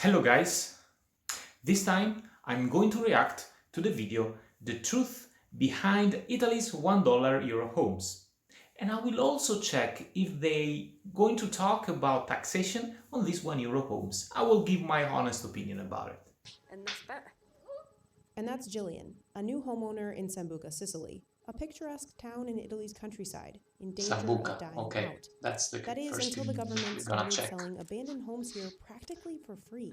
Hello guys! This time I'm going to react to the video The Truth Behind Italy's $1 Euro Homes. And I will also check if they going to talk about taxation on these €1 homes. I will give my honest opinion about it. And this bit. And that's Gillian, a new homeowner in Sambuca, Sicily, a picturesque town in Italy's countryside, in danger Sambuca, of dying okay, out. that's the That is, first until thing the government we're gonna started check. selling abandoned homes here practically for free.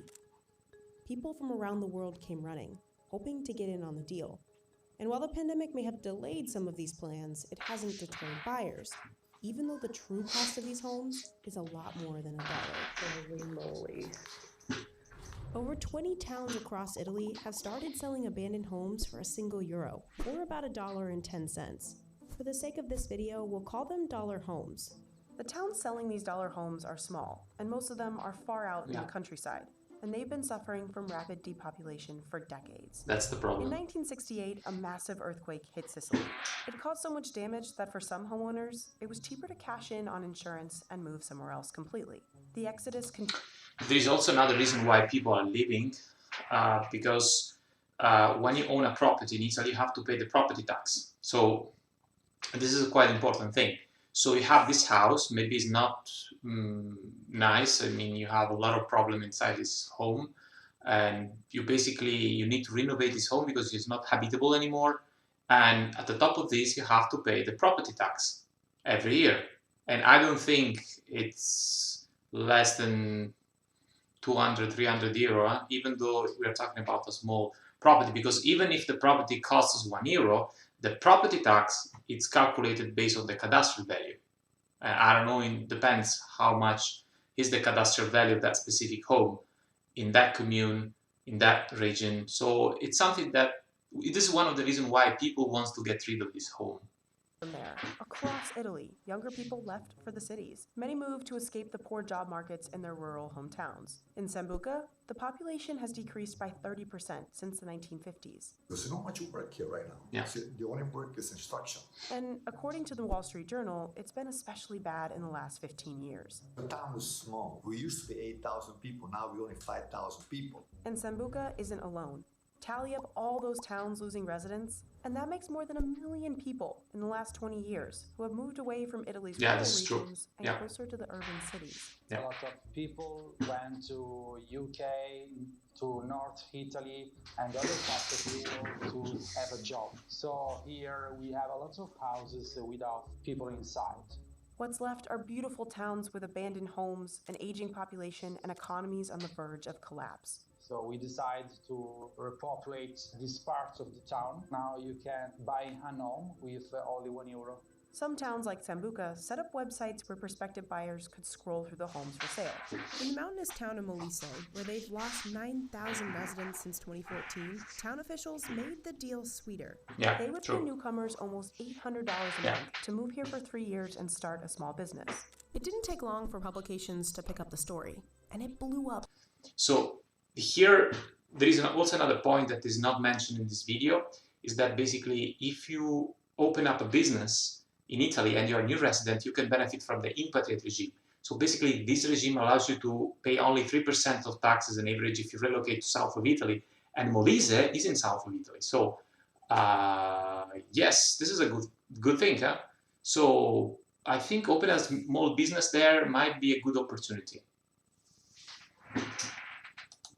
People from around the world came running, hoping to get in on the deal. And while the pandemic may have delayed some of these plans, it hasn't deterred buyers, even though the true cost of these homes is a lot more than $1. Holy moly. Over 20 towns across Italy have started selling abandoned homes for a single euro, or about $1.10. For the sake of this video, we'll call them dollar homes. The towns selling these dollar homes are small, and most of them are far out in the countryside, and they've been suffering from rapid depopulation for decades. That's the In problem. 1968, a massive earthquake hit Sicily. It caused so much damage that for some homeowners, it was cheaper to cash in on insurance and move somewhere else completely. The exodus continued. There is also another reason why people are leaving, because when you own a property in Italy, you have to pay the property tax. So this is a quite important thing. So you have this house, maybe it's not nice. I mean, you have a lot of problem inside this home, and you need to renovate this home because it's not habitable anymore. And at the top of this, you have to pay the property tax every year. And I don't think it's less than 200, 300 euro, even though we are talking about a small property, because even if the property costs us €1, the property tax it's calculated based on the cadastral value. I don't know, it depends how much is the cadastral value of that specific home in that commune, in that region. So it's something that, this is one of the reasons why people want to get rid of this home. From there, across Italy, younger people left for the cities. Many moved to escape the poor job markets in their rural hometowns. In Sambuca, the population has decreased by 30% since the 1950s. There's not much work here right now. Yeah. The only work is construction. And according to the Wall Street Journal, it's been especially bad in the last 15 years. The town is small. We used to be 8,000 people, now we only 5,000 people. And Sambuca isn't alone. Tally up all those towns losing residents, and that makes more than 1 million people in the last 20 years who have moved away from Italy's rural regions and closer to the urban cities. A lot of people went to UK, to North Italy, and other parts of Europe to have a job. So here we have a lot of houses without people inside. What's left are beautiful towns with abandoned homes, an aging population, and economies on the verge of collapse. So we decided to repopulate this part of the town. Now you can buy a home with only €1. Some towns like Sambuca set up websites where prospective buyers could scroll through the homes for sale. In the mountainous town of Molise, where they've lost 9,000 residents since 2014, town officials made the deal sweeter. They would pay newcomers almost $800 a month to move here for 3 years and start a small business. It didn't take long for publications to pick up the story, and it blew up. So here, there is also another point that is not mentioned in this video, is that basically if you open up a business in Italy and you're a new resident, you can benefit from the impatriate regime. So basically this regime allows you to pay only 3% of taxes on average if you relocate to south of Italy, and Molise is in south of Italy. So yes, this is a good thing. Huh? So I think opening a small business there might be a good opportunity.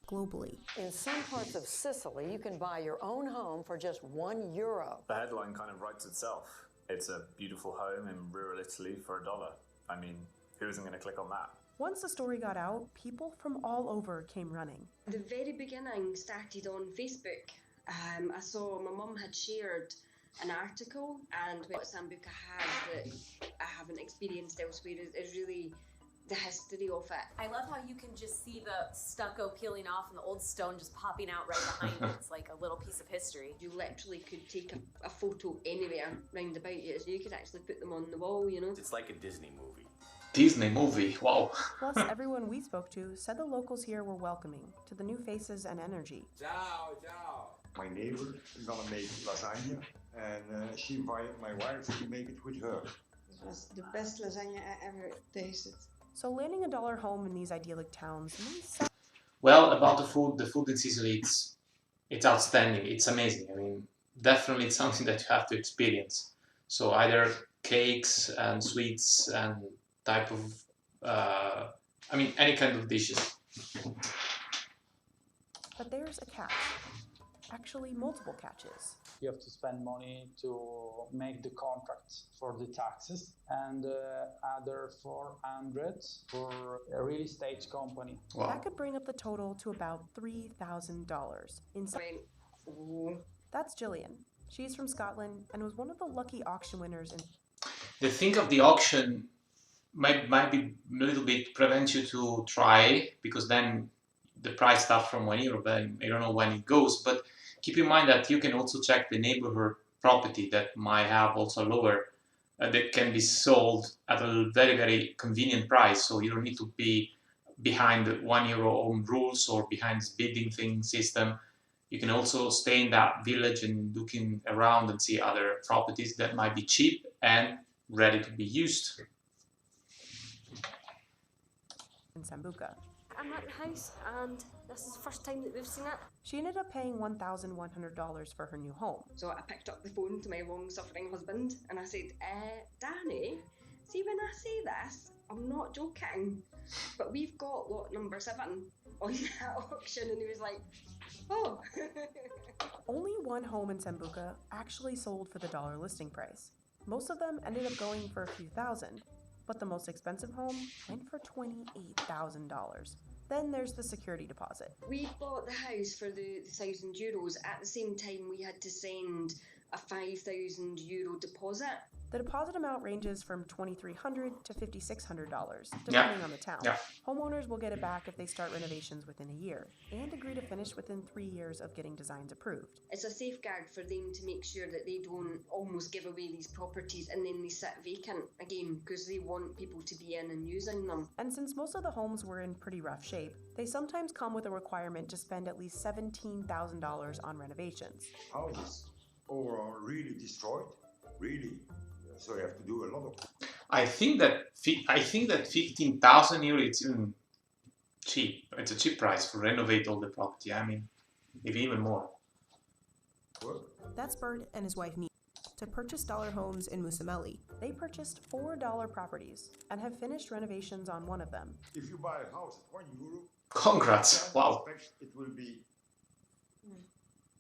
Globally. In some parts of Sicily, you can buy your own home for just €1. The headline kind of writes itself. It's a beautiful home in rural Italy for $1. I mean, who isn't going to click on that? Once the story got out, people from all over came running. The very beginning started on Facebook. I saw my mum had shared an article, and what Sambuca has that I haven't experienced elsewhere is really the history of it. I love how you can just see the stucco peeling off and the old stone just popping out right behind it. It's like a little piece of history. You literally could take a photo anywhere round about you, so you could actually put them on the wall, you know. It's like a Disney movie. Disney movie, wow. Plus, everyone we spoke to said the locals here were welcoming to the new faces and energy. Ciao, ciao. My neighbor is gonna make lasagna, and she invited my wife to make it with her. It was the best lasagna I ever tasted. So landing a dollar home in these idyllic towns may sound Well, about the food in Sicily, it's outstanding. It's amazing. I mean, definitely it's something that you have to experience. So either cakes and sweets and type of, I mean, any kind of dishes. But there's a catch. Actually, multiple catches. You have to spend money to make the contract for the taxes and other 400 for a real estate company. Wow. That could bring up the total to about $3,000. That's Gillian. She's from Scotland and was one of the lucky auction winners. The thing of the auction might be a little bit prevent you to try, because then the price starts from €1, then I don't know when it goes, but keep in mind that you can also check the neighborhood property that might have also lower, that can be sold at a very, very convenient price, so you don't need to be behind the €1 own rules or behind this bidding thing system. You can also stay in that village and looking around and see other properties that might be cheap and ready to be used. In Sambuca. I'm at the house and this is the first time that we've seen it. She ended up paying $1,100 for her new home. So I picked up the phone to my long-suffering husband and I said, Danny, see when I say this, I'm not joking, but we've got lot number 7 on that auction, and he was like, oh. Only one home in Sambuca actually sold for the dollar listing price. Most of them ended up going for a few thousand, but the most expensive home went for $28,000. Then there's the security deposit. We bought the house for the €1,000. At the same time, we had to send a €5,000 deposit. The deposit amount ranges from $2,300 to $5,600, depending on the town. Yeah. Homeowners will get it back if they start renovations within a year and agree to finish within 3 years of getting designs approved. It's a safeguard for them to make sure that they don't almost give away these properties and then they sit vacant again, because they want people to be in and using them. And since most of the homes were in pretty rough shape, they sometimes come with a requirement to spend at least $17,000 on renovations. Houses are really destroyed, really. So you have to do a lot of. I think that €15,000 it's even cheap. It's a cheap price for renovate all the property. I mean, maybe even more. Work. That's Bert and his wife Nina to purchase dollar homes in Musamelli. They purchased $4 properties and have finished renovations on one of them. If you buy a house at €1, Congrats! Wow. it will be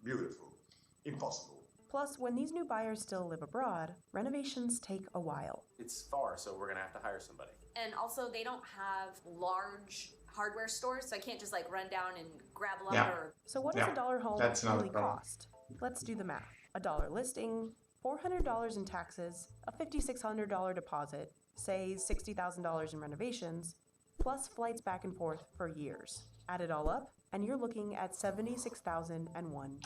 beautiful, impossible. Plus, when these new buyers still live abroad, renovations take a while. It's far, so we're gonna have to hire somebody. And also, they don't have large hardware stores, so I can't just like run down and grab lumber. Yeah. So what does a dollar home That's another really problem. cost? Let's do the math. A dollar listing, $400 in taxes, a $5,600 deposit, say $60,000 in renovations, plus flights back and forth for years. Add it all up, and you're looking at $76,001.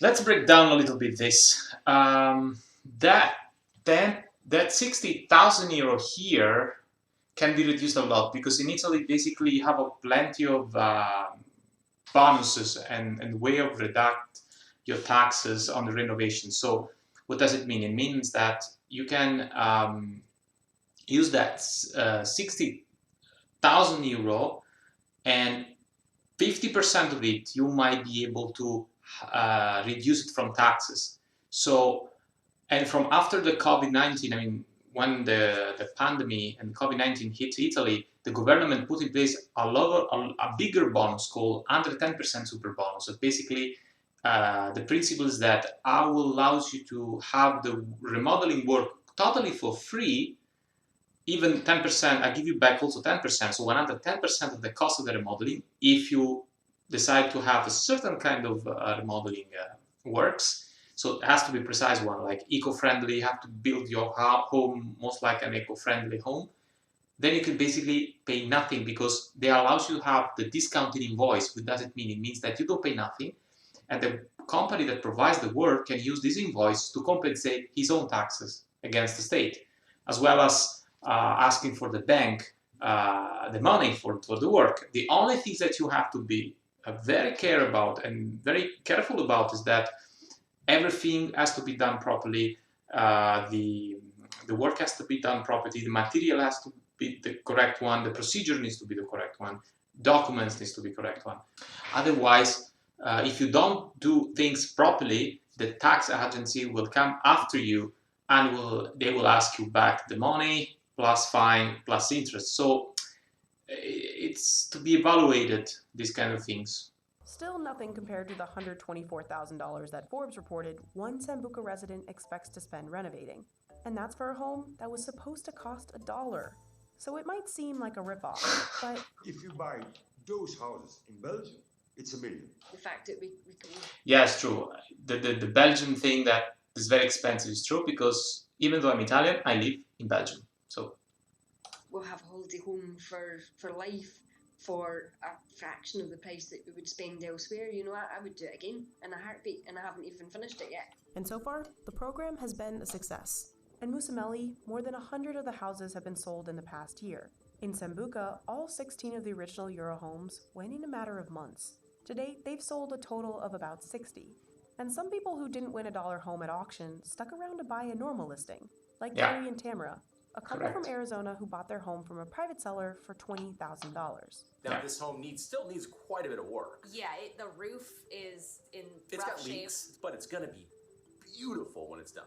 Let's break down a little bit this. That €60,000 here can be reduced a lot, because in Italy basically you have plenty of bonuses and way of reduct your taxes on the renovation. So what does it mean? It means that you can use that €60,000 and 50% of it you might be able to reduce it from taxes. So, and from after the COVID-19, I mean, when the pandemic and COVID-19 hit Italy, the government put in place a bigger bonus called 110% super bonus. So basically, the principle is that I will allow you to have the remodeling work totally for free, even 10%, I give you back also 10%, so 110% of the cost of the remodeling, if you decide to have a certain kind of remodeling works. So it has to be precise one, like eco-friendly, you have to build your home most like an eco-friendly home. Then you can basically pay nothing, because they allow you to have the discounted invoice. What does it mean? It means that you don't pay nothing, and the company that provides the work can use this invoice to compensate his own taxes against the state, as well as asking for the bank the money for the work. The only things that you have to be very care about and very careful about is that everything has to be done properly. The work has to be done properly. The material has to be the correct one. The procedure needs to be the correct one. documents needs to be correct one. Otherwise, if you don't do things properly, the tax agency will come after you and they will ask you back the money plus fine plus interest. So it's to be evaluated, these kind of things. Still nothing compared to the $124,000 that Forbes reported one Sambuca resident expects to spend renovating. And that's for a home that was supposed to cost $1. So it might seem like a ripoff, but If you buy those houses in Belgium, it's $1 million. The fact that we can Yeah, it's true. The Belgian thing that is very expensive is true, because even though I'm Italian, I live in Belgium. So we'll have a holiday home for life for a fraction of the price that we would spend elsewhere. You know, I would do it again in a heartbeat, and I haven't even finished it yet. And so far, the program has been a success. In Musamelli, more than 100 of the houses have been sold in the past year. In Sambuca, all 16 of the original Euro homes went in a matter of months. To date, they've sold a total of about 60. And some people who didn't win a dollar home at auction stuck around to buy a normal listing, like Gary and Tamara, a couple from Arizona who bought their home from a private seller for $20,000. Now this home still needs quite a bit of work. Yeah, the roof is in It's rough got shape. leaks, but it's gonna be beautiful when it's done.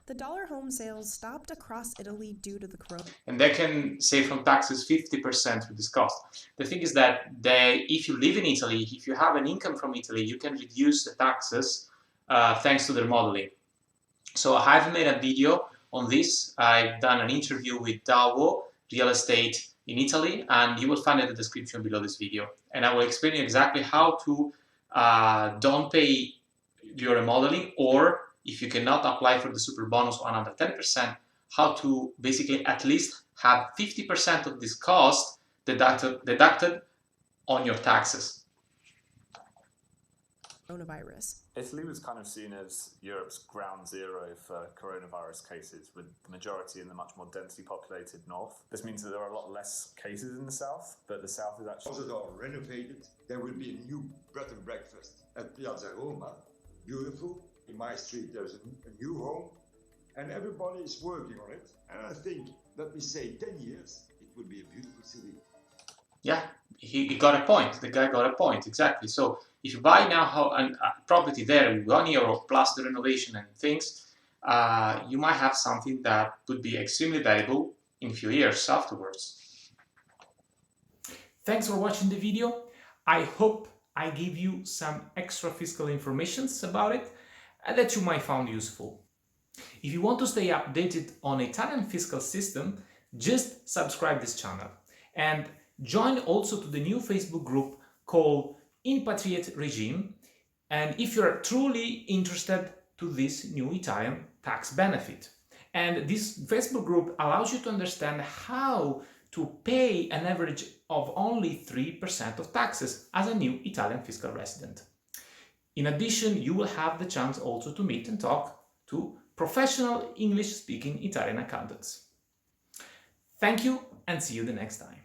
The dollar home sales stopped across Italy due to the corona. and they can save from taxes 50% with this cost. The thing is that if you live in Italy, if you have an income from Italy, you can reduce the taxes thanks to the remodeling. So I've made a video on this. I've done an interview with Dalvo Real Estate in Italy, and you will find it in the description below this video. And I will explain you exactly how to don't pay your remodeling, or if you cannot apply for the super bonus on under 10%, how to basically at least have 50% of this cost deducted on your taxes. Coronavirus. Italy was kind of seen as Europe's ground zero for coronavirus cases, with the majority in the much more densely populated north. This means that there are a lot less cases in the south, but the south is actually... Houses are renovated. There will be a new bed and breakfast at Piazza Roma. Beautiful. In my street there's a new home, and everybody is working on it. And I think, let me say, 10 years, it will be a beautiful city. Yeah, he got a point. The guy got a point, exactly. So if you buy now a property there with €1 plus the renovation and things, you might have something that would be extremely valuable in a few years afterwards. Thanks for watching the video. I hope I gave you some extra fiscal information about it and that you might find useful. If you want to stay updated on Italian fiscal system, just subscribe this channel and join also to the new Facebook group called Impatriate Regime, and if you're truly interested to this new Italian tax benefit. And this Facebook group allows you to understand how to pay an average of only 3% of taxes as a new Italian fiscal resident. In addition, you will have the chance also to meet and talk to professional English-speaking Italian accountants. Thank you, and see you the next time.